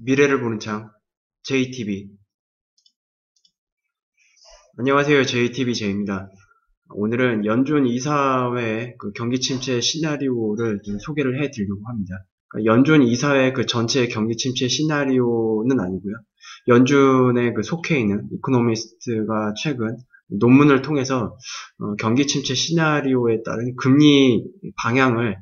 미래를 보는 창 JTB. 안녕하세요. JTB 제입니다. 오늘은 연준 이사회 그 경기 침체 시나리오를 좀 소개를 해드리려고 합니다. 그러니까 연준 이사회 그 전체 경기 침체 시나리오는 아니고요. 연준에 그 속해 있는 이코노미스트가 최근 논문을 통해서 경기 침체 시나리오에 따른 금리 방향을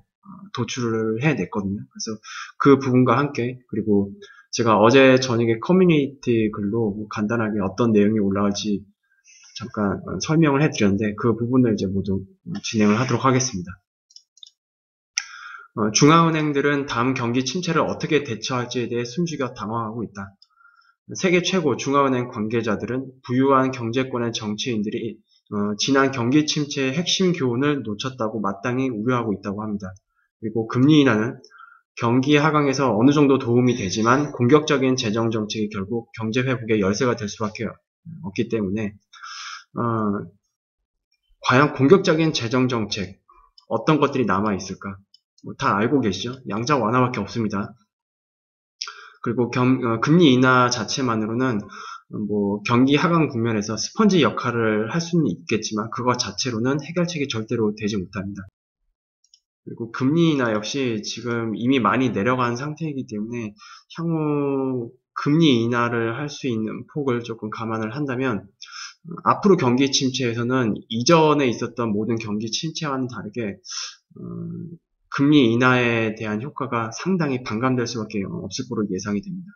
도출을 해냈거든요. 그래서 그 부분과 함께, 그리고 제가 어제 저녁에 커뮤니티 글로 간단하게 어떤 내용이 올라갈지 잠깐 설명을 해드렸는데, 그 부분을 이제 모두 진행을 하도록 하겠습니다. 중앙은행들은 다음 경기 침체를 어떻게 대처할지에 대해 숨죽여 당황하고 있다. 세계 최고 중앙은행 관계자들은 부유한 경제권의 정치인들이 지난 경기 침체의 핵심 교훈을 놓쳤다고 마땅히 우려하고 있다고 합니다. 그리고 금리 인하는 경기 하강에서 어느 정도 도움이 되지만 공격적인 재정 정책이 결국 경제 회복의 열쇠가 될 수밖에 없기 때문에 과연 공격적인 재정 정책 어떤 것들이 남아 있을까? 다 알고 계시죠? 양자 완화밖에 없습니다. 그리고 금리 인하 자체만으로는 경기 하강 국면에서 스펀지 역할을 할 수는 있겠지만 그것 자체로는 해결책이 절대로 되지 못합니다. 그리고 금리 인하 역시 지금 이미 많이 내려간 상태이기 때문에 향후 금리 인하를 할 수 있는 폭을 조금 감안을 한다면 앞으로 경기 침체에서는 이전에 있었던 모든 경기 침체와는 다르게 금리 인하에 대한 효과가 상당히 반감될 수밖에 없을 거로 예상이 됩니다.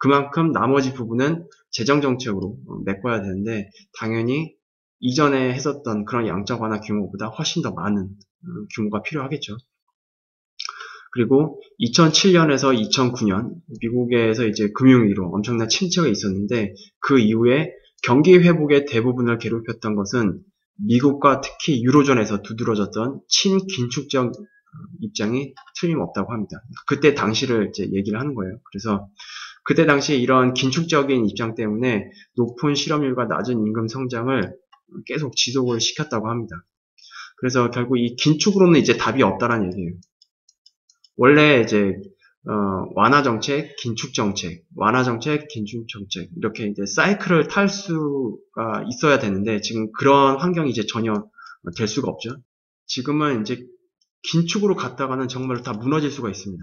그만큼 나머지 부분은 재정정책으로 메꿔야 되는데 당연히 이전에 했었던 그런 양적 완화 규모보다 훨씬 더 많은 규모가 필요하겠죠. 그리고 2007년에서 2009년 미국에서 이제 금융위기로 엄청난 침체가 있었는데 그 이후에 경기 회복의 대부분을 괴롭혔던 것은 미국과 특히 유로존에서 두드러졌던 친긴축적 입장이 틀림없다고 합니다. 그때 당시를 이제 얘기를 하는 거예요. 그래서 그때 당시 이런 긴축적인 입장 때문에 높은 실업률과 낮은 임금 성장을 계속 지속을 시켰다고 합니다. 그래서 결국 이 긴축으로는 이제 답이 없다라는 얘기예요. 원래 이제 완화 정책, 긴축 정책, 완화 정책, 긴축 정책 이렇게 이제 사이클을 탈 수가 있어야 되는데 지금 그런 환경이 이제 전혀 될 수가 없죠. 지금은 이제 긴축으로 갔다가는 정말 다 무너질 수가 있습니다.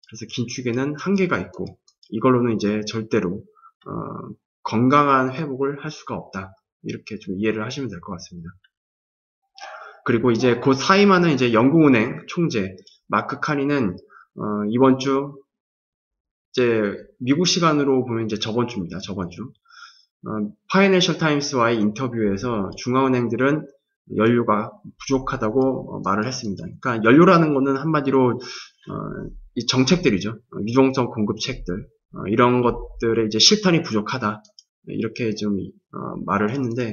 그래서 긴축에는 한계가 있고 이걸로는 이제 절대로 건강한 회복을 할 수가 없다. 이렇게 좀 이해를 하시면 될 것 같습니다. 그리고 이제 곧 사임하는 이제 영국은행 총재 마크 카니는 이번 주 이제 미국 시간으로 보면 이제 저번 주입니다. 저번 주 파이낸셜 타임스와의 인터뷰에서 중앙은행들은 연료가 부족하다고 말을 했습니다. 그러니까 연료라는 거는 한마디로 이 정책들이죠. 유동성 공급책들 이런 것들의 이제 실탄이 부족하다 이렇게 좀 말을 했는데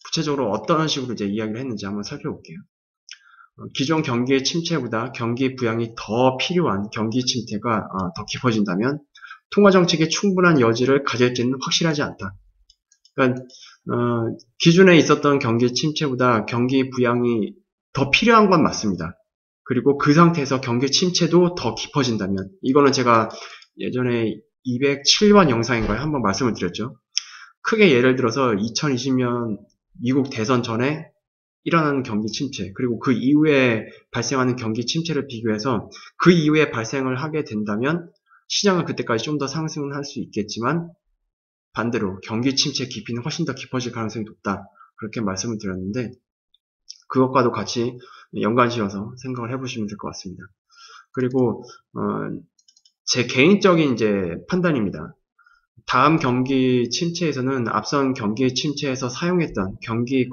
구체적으로 어떤 식으로 이제 이야기를 했는지 한번 살펴볼게요. 기존 경기의 침체보다 경기 부양이 더 필요한 경기 침체가 더 깊어진다면 통화정책의 충분한 여지를 가질지는 확실하지 않다. 그러니까 기존에 있었던 경기 침체보다 경기 부양이 더 필요한 건 맞습니다. 그리고 그 상태에서 경기 침체도 더 깊어진다면 이거는 제가 예전에 207번 영상인가요? 한번 말씀을 드렸죠. 크게 예를 들어서 2020년 미국 대선 전에 일어나는 경기 침체, 그리고 그 이후에 발생하는 경기 침체를 비교해서 그 이후에 발생을 하게 된다면 시장은 그때까지 좀 더 상승을 할 수 있겠지만 반대로 경기 침체 깊이는 훨씬 더 깊어질 가능성이 높다. 그렇게 말씀을 드렸는데 그것과도 같이 연관지어서 생각을 해보시면 될 것 같습니다. 그리고 제 개인적인 이제 판단입니다. 다음 경기 침체에서는 앞선 경기 침체에서 사용했던 경기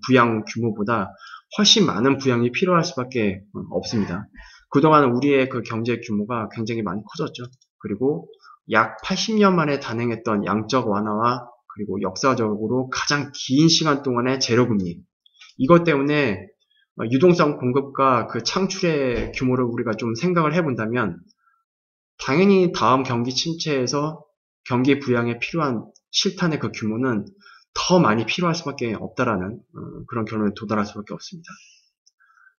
부양 규모보다 훨씬 많은 부양이 필요할 수밖에 없습니다. 그동안 우리의 그 경제 규모가 굉장히 많이 커졌죠. 그리고 약 80년 만에 단행했던 양적 완화와 그리고 역사적으로 가장 긴 시간 동안의 제로금리 이것 때문에 유동성 공급과 그 창출의 규모를 우리가 좀 생각을 해본다면 당연히 다음 경기 침체에서 경기 부양에 필요한 실탄의 그 규모는 더 많이 필요할 수밖에 없다라는 그런 결론에 도달할 수밖에 없습니다.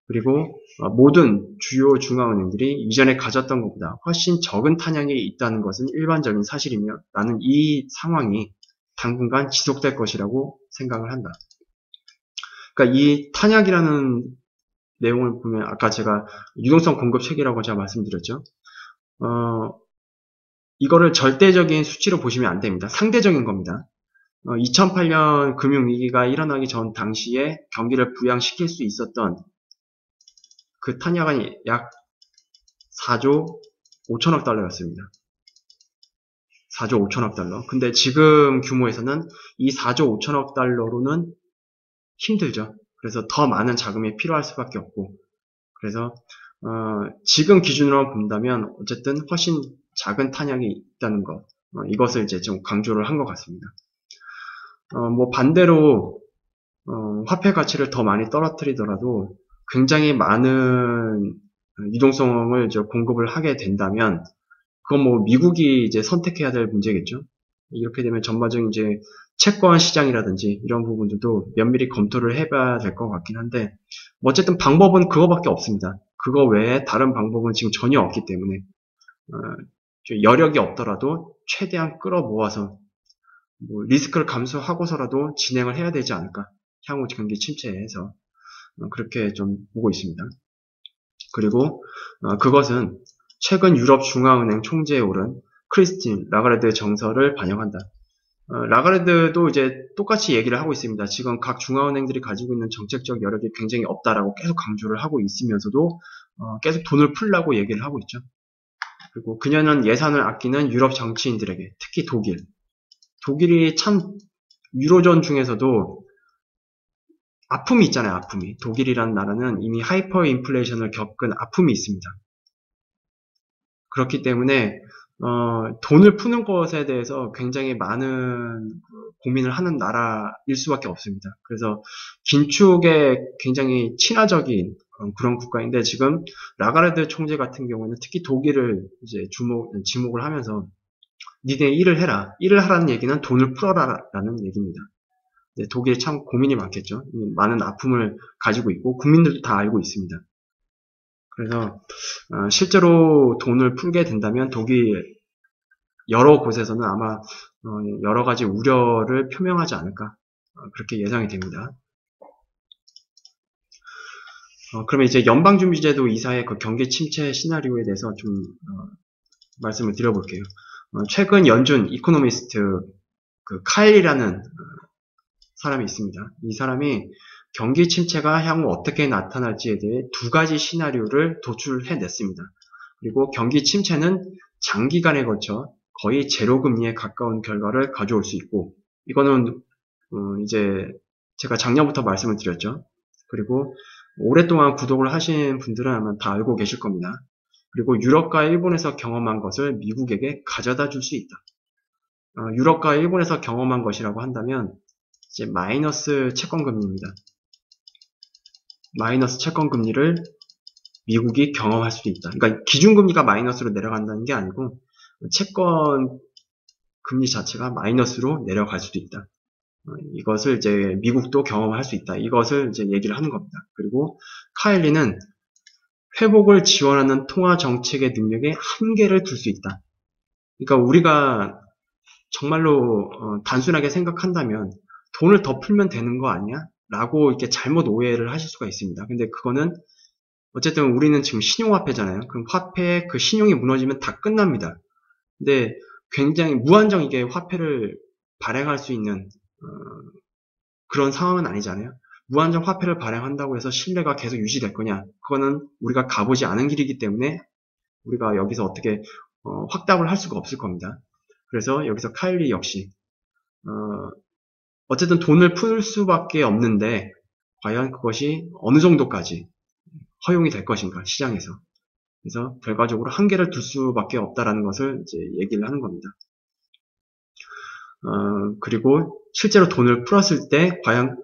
그리고 모든 주요 중앙은행들이 이전에 가졌던 것보다 훨씬 적은 탄약이 있다는 것은 일반적인 사실이며 나는 이 상황이 당분간 지속될 것이라고 생각을 한다. 그러니까 이 탄약이라는 내용을 보면 아까 제가 유동성 공급 체계라고 제가 말씀드렸죠. 이거를 절대적인 수치로 보시면 안 됩니다. 상대적인 겁니다. 2008년 금융위기가 일어나기 전 당시에 경기를 부양시킬 수 있었던 그 탄약은 약 4조 5천억 달러였습니다. 4조 5천억 달러. 근데 지금 규모에서는 이 4조 5천억 달러로는 힘들죠. 그래서 더 많은 자금이 필요할 수밖에 없고, 그래서 지금 기준으로 본다면 어쨌든 훨씬 작은 탄약이 있다는 것, 이것을 이제 좀 강조를 한 것 같습니다. 뭐 반대로 화폐 가치를 더 많이 떨어뜨리더라도 굉장히 많은 유동성을 이제 공급을 하게 된다면 그건 뭐 미국이 이제 선택해야 될 문제겠죠. 이렇게 되면 전반적인 이제 채권 시장이라든지 이런 부분들도 면밀히 검토를 해봐야 될 것 같긴 한데 뭐 어쨌든 방법은 그거밖에 없습니다. 그거 외에 다른 방법은 지금 전혀 없기 때문에 여력이 없더라도 최대한 끌어모아서 뭐 리스크를 감수하고서라도 진행을 해야 되지 않을까. 향후 경기 침체에서 그렇게 좀 보고 있습니다. 그리고 그것은 최근 유럽 중앙은행 총재에 오른 크리스틴 라가르드 정서를 반영한다. 라가르드도 이제 똑같이 얘기를 하고 있습니다. 지금 각 중앙은행들이 가지고 있는 정책적 여력이 굉장히 없다라고 계속 강조를 하고 있으면서도 계속 돈을 풀라고 얘기를 하고 있죠. 그리고 그녀는 예산을 아끼는 유럽 정치인들에게 특히 독일이 참 유로존 중에서도 아픔이 있잖아요. 아픔이. 독일이라는 나라는 이미 하이퍼 인플레이션을 겪은 아픔이 있습니다. 그렇기 때문에 돈을 푸는 것에 대해서 굉장히 많은 고민을 하는 나라일 수밖에 없습니다. 그래서 긴축에 굉장히 친화적인 그런 국가인데 지금 라가르드 총재 같은 경우는 특히 독일을 이제 지목을 하면서 니네 일을 해라. 일을 하라는 얘기는 돈을 풀어라라는 얘기입니다. 독일에 참 고민이 많겠죠. 많은 아픔을 가지고 있고 국민들도 다 알고 있습니다. 그래서 실제로 돈을 풀게 된다면 독일 여러 곳에서는 아마 여러 가지 우려를 표명하지 않을까 그렇게 예상이 됩니다. 그러면 이제 연방준비제도 이사의 그 경기 침체 시나리오에 대해서 좀 말씀을 드려볼게요. 최근 연준 이코노미스트 그 카일이라는 사람이 있습니다. 이 사람이 경기 침체가 향후 어떻게 나타날지에 대해 두 가지 시나리오를 도출해냈습니다. 그리고 경기 침체는 장기간에 걸쳐 거의 제로 금리에 가까운 결과를 가져올 수 있고, 이거는 이제 제가 작년부터 말씀을 드렸죠. 그리고 오랫동안 구독을 하신 분들은 아마 다 알고 계실 겁니다. 그리고 유럽과 일본에서 경험한 것을 미국에게 가져다 줄 수 있다. 유럽과 일본에서 경험한 것이라고 한다면 이제 마이너스 채권금리입니다. 마이너스 채권금리를 미국이 경험할 수도 있다. 그러니까 기준금리가 마이너스로 내려간다는 게 아니고 채권 금리 자체가 마이너스로 내려갈 수도 있다. 이것을 이제 미국도 경험할 수 있다. 이것을 이제 얘기를 하는 겁니다. 그리고 카일리는 회복을 지원하는 통화 정책의 능력에 한계를 둘 수 있다. 그러니까 우리가 정말로 단순하게 생각한다면 돈을 더 풀면 되는 거 아니야? 라고 이렇게 잘못 오해를 하실 수가 있습니다. 근데 그거는 어쨌든 우리는 지금 신용화폐잖아요. 그럼 화폐 그 신용이 무너지면 다 끝납니다. 근데 굉장히 무한정이게 화폐를 발행할 수 있는 그런 상황은 아니잖아요. 무한정 화폐를 발행한다고 해서 신뢰가 계속 유지될 거냐? 그거는 우리가 가보지 않은 길이기 때문에 우리가 여기서 어떻게 확답을 할 수가 없을 겁니다. 그래서 여기서 카일리 역시 어쨌든 돈을 풀 수밖에 없는데 과연 그것이 어느 정도까지 허용이 될 것인가 시장에서. 그래서 결과적으로 한계를 둘 수밖에 없다라는 것을 이제 얘기를 하는 겁니다. 그리고 실제로 돈을 풀었을 때 과연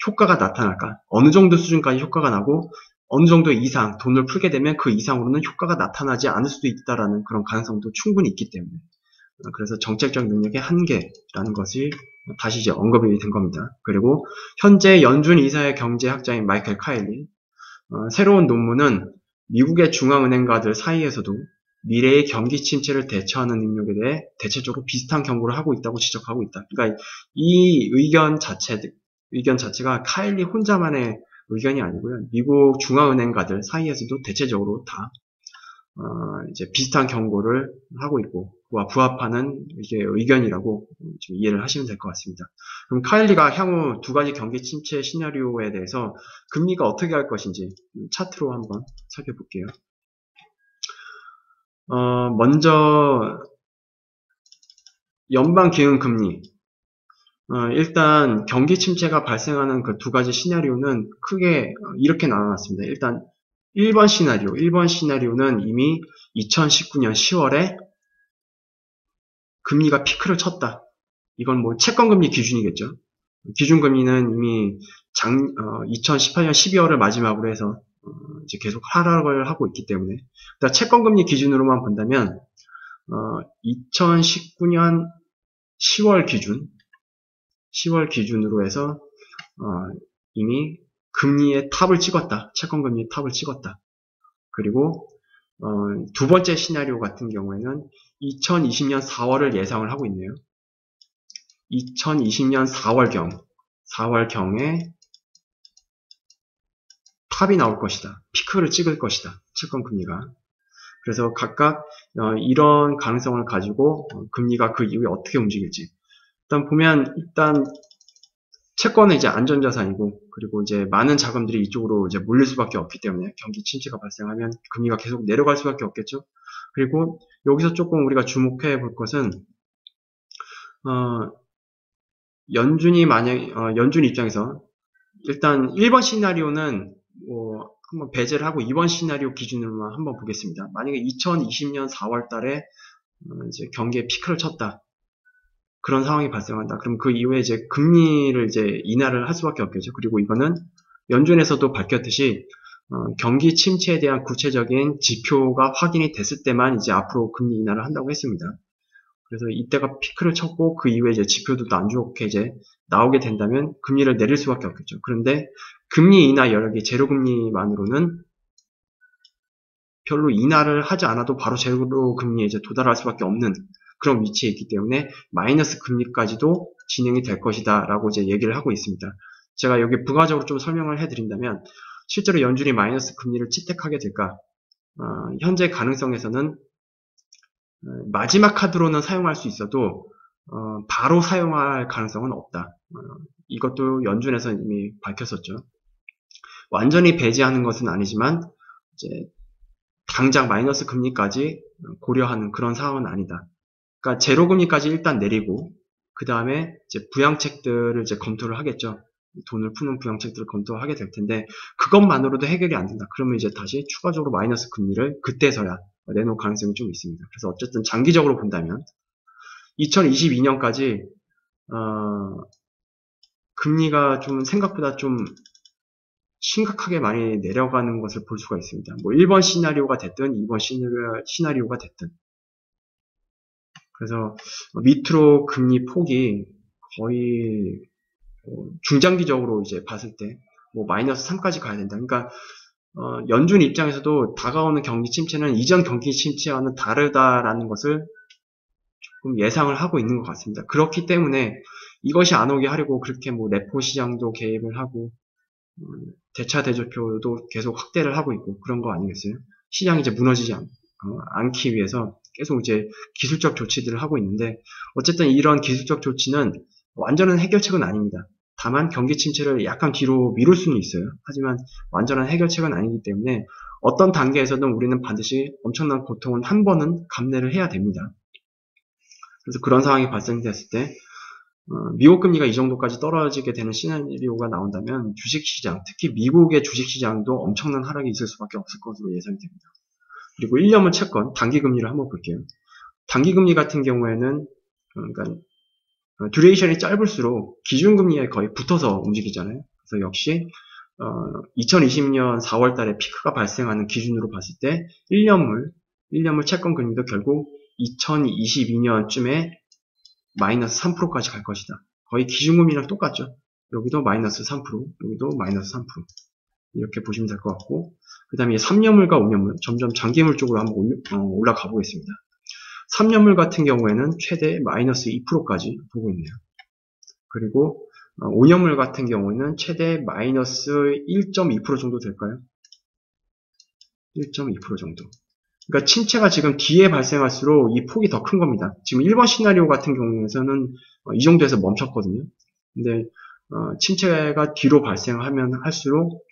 효과가 나타날까? 어느 정도 수준까지 효과가 나고 어느 정도 이상 돈을 풀게 되면 그 이상으로는 효과가 나타나지 않을 수도 있다라는 그런 가능성도 충분히 있기 때문에 그래서 정책적 능력의 한계라는 것이 다시 이제 언급이 된 겁니다. 그리고 현재 연준 이사의 경제학자인 마이클 카일리 새로운 논문은 미국의 중앙은행가들 사이에서도 미래의 경기 침체를 대처하는 능력에 대해 대체적으로 비슷한 경고를 하고 있다고 지적하고 있다. 그러니까 이 의견 자체가 카일리 혼자만의 의견이 아니고요. 미국 중앙은행가들 사이에서도 대체적으로 다 이제 비슷한 경고를 하고 있고 그와 부합하는 이게 의견이라고 좀 이해를 하시면 될 것 같습니다. 그럼 카일리가 향후 두 가지 경기 침체 시나리오에 대해서 금리가 어떻게 할 것인지 차트로 한번 살펴볼게요. 먼저 연방 기금금리. 일단 경기 침체가 발생하는 그 두 가지 시나리오는 크게 이렇게 나눠놨습니다. 일단 1번 시나리오는 이미 2019년 10월에 금리가 피크를 쳤다. 이건 뭐 채권금리 기준이겠죠. 기준금리는 이미 2018년 12월을 마지막으로 해서 이제 계속 하락을 하고 있기 때문에 일단 채권금리 기준으로만 본다면 2019년 10월 기준으로 해서 이미 금리의 탑을 찍었다. 채권금리의 탑을 찍었다. 그리고 두 번째 시나리오 같은 경우에는 2020년 4월을 예상을 하고 있네요. 2020년 4월경에 탑이 나올 것이다. 피크를 찍을 것이다. 채권금리가. 그래서 각각 이런 가능성을 가지고 금리가 그 이후에 어떻게 움직일지. 일단 채권은 이제 안전자산이고, 그리고 이제 많은 자금들이 이쪽으로 이제 몰릴 수밖에 없기 때문에 경기 침체가 발생하면 금리가 계속 내려갈 수밖에 없겠죠. 그리고 여기서 조금 우리가 주목해 볼 것은, 연준 입장에서 일단 1번 시나리오는 한번 배제를 하고 2번 시나리오 기준으로만 한번 보겠습니다. 만약에 2020년 4월 달에 이제 경기에 피크를 쳤다. 그런 상황이 발생한다. 그럼 그 이후에 이제 금리를 이제 인하를 할 수밖에 없겠죠. 그리고 이거는 연준에서도 밝혔듯이 경기 침체에 대한 구체적인 지표가 확인이 됐을 때만 이제 앞으로 금리 인하를 한다고 했습니다. 그래서 이때가 피크를 쳤고 그 이후에 이제 지표도 안 좋게 이제 나오게 된다면 금리를 내릴 수밖에 없겠죠. 그런데 금리 인하 여력이 제로금리만으로는 별로 인하를 하지 않아도 바로 제로금리에 이제 도달할 수밖에 없는 그런 위치에 있기 때문에 마이너스 금리까지도 진행이 될 것이다 라고 이제 얘기를 하고 있습니다. 제가 여기 부가적으로 좀 설명을 해드린다면 실제로 연준이 마이너스 금리를 채택하게 될까? 현재 가능성에서는 마지막 카드로는 사용할 수 있어도 바로 사용할 가능성은 없다. 이것도 연준에서 이미 밝혔었죠. 완전히 배제하는 것은 아니지만 이제 당장 마이너스 금리까지 고려하는 그런 상황은 아니다. 그러니까 제로금리까지 일단 내리고 그 다음에 이제 부양책들을 이제 검토를 하겠죠. 돈을 푸는 부양책들을 검토하게 될 텐데 그것만으로도 해결이 안 된다. 그러면 이제 다시 추가적으로 마이너스 금리를 그때서야 내놓을 가능성이 좀 있습니다. 그래서 어쨌든 장기적으로 본다면 2022년까지 금리가 좀 생각보다 좀 심각하게 많이 내려가는 것을 볼 수가 있습니다. 뭐 1번 시나리오가 됐든 2번 시나리오가 됐든. 그래서 밑으로 금리 폭이 거의 중장기적으로 이제 봤을 때 뭐 마이너스 3까지 가야 된다. 그러니까 연준 입장에서도 다가오는 경기 침체는 이전 경기 침체와는 다르다라는 것을 조금 예상을 하고 있는 것 같습니다. 그렇기 때문에 이것이 안 오게 하려고 그렇게 뭐 레포 시장도 개입을 하고 대차 대조표도 계속 확대를 하고 있고 그런 거 아니겠어요? 시장이 이제 무너지지 않기 위해서 계속 이제 기술적 조치들을 하고 있는데 어쨌든 이런 기술적 조치는 완전한 해결책은 아닙니다. 다만 경기 침체를 약간 뒤로 미룰 수는 있어요. 하지만 완전한 해결책은 아니기 때문에 어떤 단계에서든 우리는 반드시 엄청난 고통은 한 번은 감내를 해야 됩니다. 그래서 그런 상황이 발생됐을 때 미국 금리가 이 정도까지 떨어지게 되는 시나리오가 나온다면 주식시장, 특히 미국의 주식시장도 엄청난 하락이 있을 수밖에 없을 것으로 예상이 됩니다. 그리고 1년물 채권, 단기금리를 한번 볼게요. 단기금리 같은 경우에는 그러니까 듀레이션이 짧을수록 기준금리에 거의 붙어서 움직이잖아요. 그래서 역시 2020년 4월 달에 피크가 발생하는 기준으로 봤을 때 1년물 채권 금리도 결국 2022년쯤에 마이너스 3%까지 갈 것이다. 거의 기준금리랑 똑같죠. 여기도 마이너스 3%, 여기도 마이너스 3%. 이렇게 보시면 될 것 같고, 그 다음에 3년물과 5년물, 점점 장기물 쪽으로 한번 올라가 보겠습니다. 3년물 같은 경우에는 최대 마이너스 2%까지 보고 있네요. 그리고 5년물 같은 경우에는 최대 마이너스 1.2% 정도 될까요? 1.2% 정도. 그러니까 침체가 지금 뒤에 발생할수록 이 폭이 더 큰 겁니다. 지금 1번 시나리오 같은 경우에서는 이 정도에서 멈췄거든요. 근데 침체가 뒤로 발생하면 할수록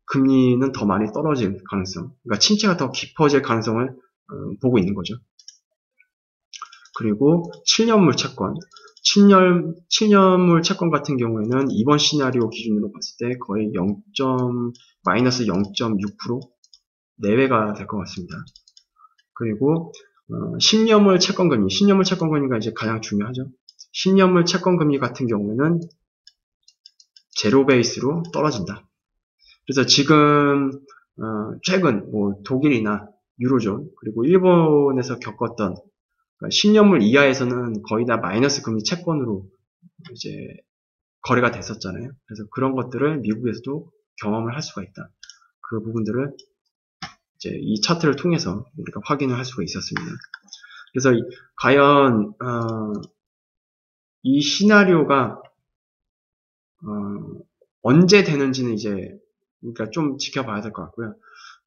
금리는 더 많이 떨어질 가능성, 그러니까 침체가 더 깊어질 가능성을 보고 있는 거죠. 그리고 7년물 채권, 7년물 채권 같은 경우에는 이번 시나리오 기준으로 봤을 때 거의 마이너스 0.6% 내외가 될 것 같습니다. 그리고 10년물 채권금리, 10년물 채권금리가 이제 가장 중요하죠. 10년물 채권금리 같은 경우에는 제로 베이스로 떨어진다. 그래서 지금 최근 뭐 독일이나 유로존 그리고 일본에서 겪었던 10년물 이하에서는 거의 다 마이너스 금리 채권으로 이제 거래가 됐었잖아요. 그래서 그런 것들을 미국에서도 경험을 할 수가 있다. 그 부분들을 이제 이 차트를 통해서 우리가 확인을 할 수가 있었습니다. 그래서 과연 이 시나리오가 언제 되는지는 이제 그러니까 좀 지켜봐야 될 것 같고요.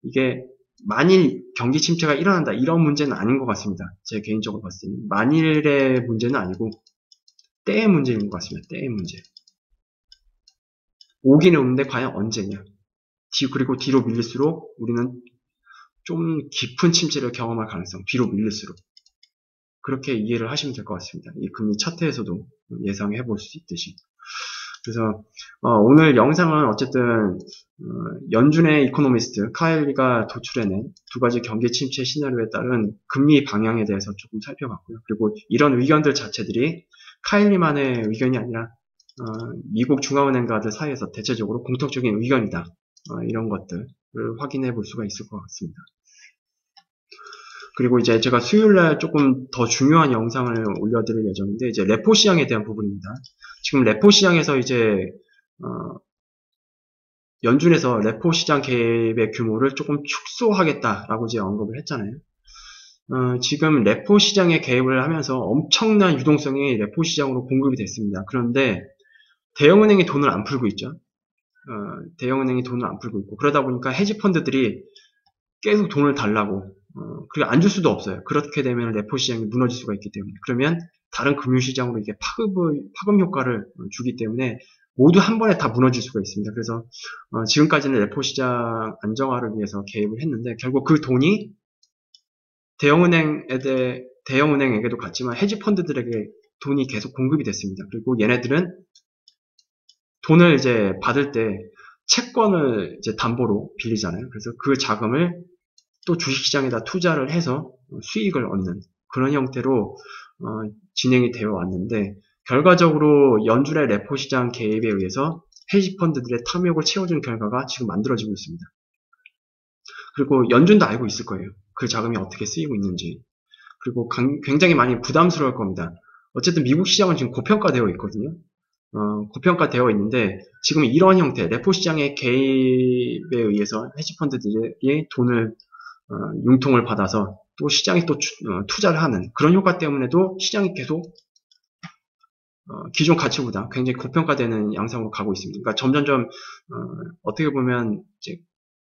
이게 만일 경기 침체가 일어난다 이런 문제는 아닌 것 같습니다. 제 개인적으로 봤을 때는 만일의 문제는 아니고 때의 문제인 것 같습니다. 때의 문제. 오기는 오는데 과연 언제냐. 그리고 뒤로 밀릴수록 우리는 좀 깊은 침체를 경험할 가능성, 뒤로 밀릴수록 그렇게 이해를 하시면 될 것 같습니다. 이 금리 차트에서도 예상해 볼 수 있듯이. 그래서 오늘 영상은 어쨌든 연준의 이코노미스트 카일리가 도출해낸 두 가지 경기 침체 시나리오에 따른 금리 방향에 대해서 조금 살펴봤고요. 그리고 이런 의견들 자체들이 카일리만의 의견이 아니라 미국 중앙은행가들 사이에서 대체적으로 공통적인 의견이다. 이런 것들을 확인해 볼 수가 있을 것 같습니다. 그리고 이제 제가 수요일날 조금 더 중요한 영상을 올려드릴 예정인데, 이제 레포 시장에 대한 부분입니다. 지금 레포 시장에서 이제, 연준에서 레포 시장 개입의 규모를 조금 축소하겠다라고 이제 언급을 했잖아요. 지금 레포 시장에 개입을 하면서 엄청난 유동성이 레포 시장으로 공급이 됐습니다. 그런데 대형은행이 돈을 안 풀고 있죠. 대형은행이 돈을 안 풀고 있고, 그러다 보니까 헤지펀드들이 계속 돈을 달라고, 그리고 안 줄 수도 없어요. 그렇게 되면 레포 시장이 무너질 수가 있기 때문에. 그러면 다른 금융시장으로 이게 파급 효과를 주기 때문에 모두 한 번에 다 무너질 수가 있습니다. 그래서 지금까지는 레포 시장 안정화를 위해서 개입을 했는데 결국 그 돈이 대형은행에게도 갔지만 헤지펀드들에게 돈이 계속 공급이 됐습니다. 그리고 얘네들은 돈을 이제 받을 때 채권을 이제 담보로 빌리잖아요. 그래서 그 자금을 또 주식시장에다 투자를 해서 수익을 얻는 그런 형태로 진행이 되어 왔는데 결과적으로 연준의 레포 시장 개입에 의해서 헤지펀드들의 탐욕을 채워준 결과가 지금 만들어지고 있습니다. 그리고 연준도 알고 있을 거예요. 그 자금이 어떻게 쓰이고 있는지. 그리고 굉장히 많이 부담스러울 겁니다. 어쨌든 미국 시장은 지금 고평가되어 있거든요. 고평가되어 있는데 지금 이런 형태, 레포 시장의 개입에 의해서 헤지펀드들이 돈을 융통을 받아서 또 시장이 또 투자를 하는 그런 효과 때문에도 시장이 계속 기존 가치보다 굉장히 고평가되는 양상으로 가고 있습니다. 그러니까 점점점 어떻게 보면 이제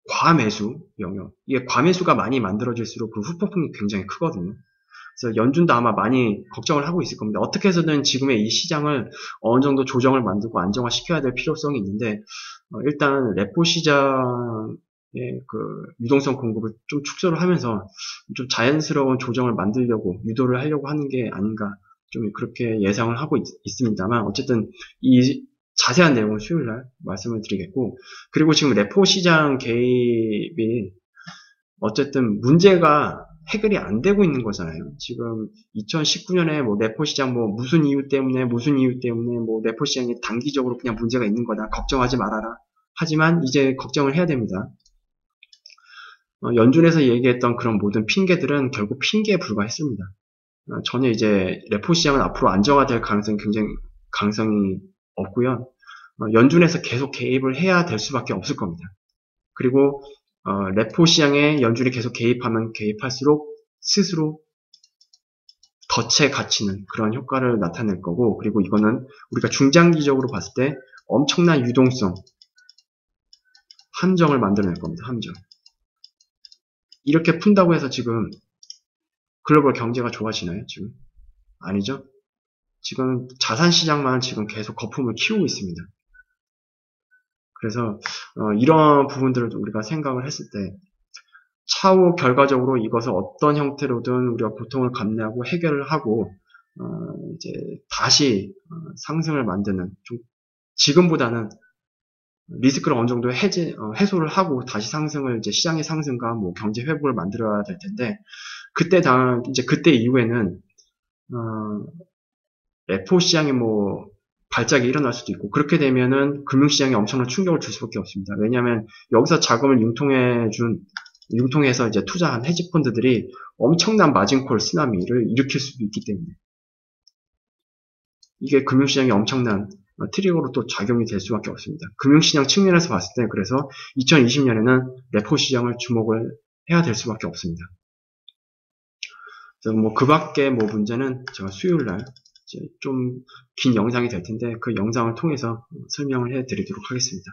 과매수 영역, 이게 과매수가 많이 만들어질수록 그 후폭풍이 굉장히 크거든요. 그래서 연준도 아마 많이 걱정을 하고 있을 겁니다. 어떻게 해서든 지금의 이 시장을 어느 정도 조정을 만들고 안정화시켜야 될 필요성이 있는데 일단 레포 시장의 그 유동성 공급을 좀 축소를 하면서 좀 자연스러운 조정을 만들려고 유도를 하려고 하는 게 아닌가 좀 그렇게 예상을 하고 있습니다만 어쨌든 이 자세한 내용은 수요일날 말씀을 드리겠고 그리고 지금 레포 시장 개입이 어쨌든 문제가 해결이 안 되고 있는 거잖아요. 지금 2019년에 뭐 레포 시장 뭐 무슨 이유 때문에 뭐 레포 시장이 단기적으로 그냥 문제가 있는 거다. 걱정하지 말아라. 하지만 이제 걱정을 해야 됩니다. 연준에서 얘기했던 그런 모든 핑계들은 결국 핑계에 불과했습니다. 전혀 이제 레포 시장은 앞으로 안정화될 가능성이 없고요. 연준에서 계속 개입을 해야 될 수밖에 없을 겁니다. 그리고 레포 시장에 연준이 계속 개입하면 개입할수록 스스로 덫에 갇히는 그런 효과를 나타낼 거고, 그리고 이거는 우리가 중장기적으로 봤을 때 엄청난 유동성, 함정을 만들어낼 겁니다. 함정. 이렇게 푼다고 해서 지금 글로벌 경제가 좋아지나요? 지금? 아니죠? 지금 자산시장만 지금 계속 거품을 키우고 있습니다. 그래서 이런 부분들을 우리가 생각을 했을 때 차후 결과적으로 이것을 어떤 형태로든 우리가 고통을 감내하고 해결을 하고 이제 다시 상승을 만드는, 좀 지금보다는 리스크를 어느 정도 해소를 하고 다시 상승을, 이제 시장의 상승과 뭐 경제 회복을 만들어야 될 텐데, 그때 이후에는 레포 시장이 뭐 발작이 일어날 수도 있고, 그렇게 되면은 금융시장에 엄청난 충격을 줄 수밖에 없습니다. 왜냐하면 여기서 자금을 융통해서 이제 투자한 헤지펀드들이 엄청난 마진콜 쓰나미를 일으킬 수도 있기 때문에, 이게 금융시장에 엄청난 트리거로 또 작용이 될 수밖에 없습니다. 금융시장 측면에서 봤을 때 그래서 2020년에는 레포 시장을 주목을 해야 될 수밖에 없습니다. 뭐 그 밖에 뭐 문제는 제가 수요일 날 좀 긴 영상이 될 텐데 그 영상을 통해서 설명을 해드리도록 하겠습니다.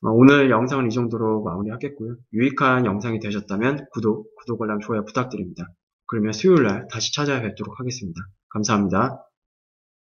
오늘 영상은 이 정도로 마무리하겠고요. 유익한 영상이 되셨다면 구독, 알람, 좋아요 부탁드립니다. 그러면 수요일 날 다시 찾아뵙도록 하겠습니다. 감사합니다.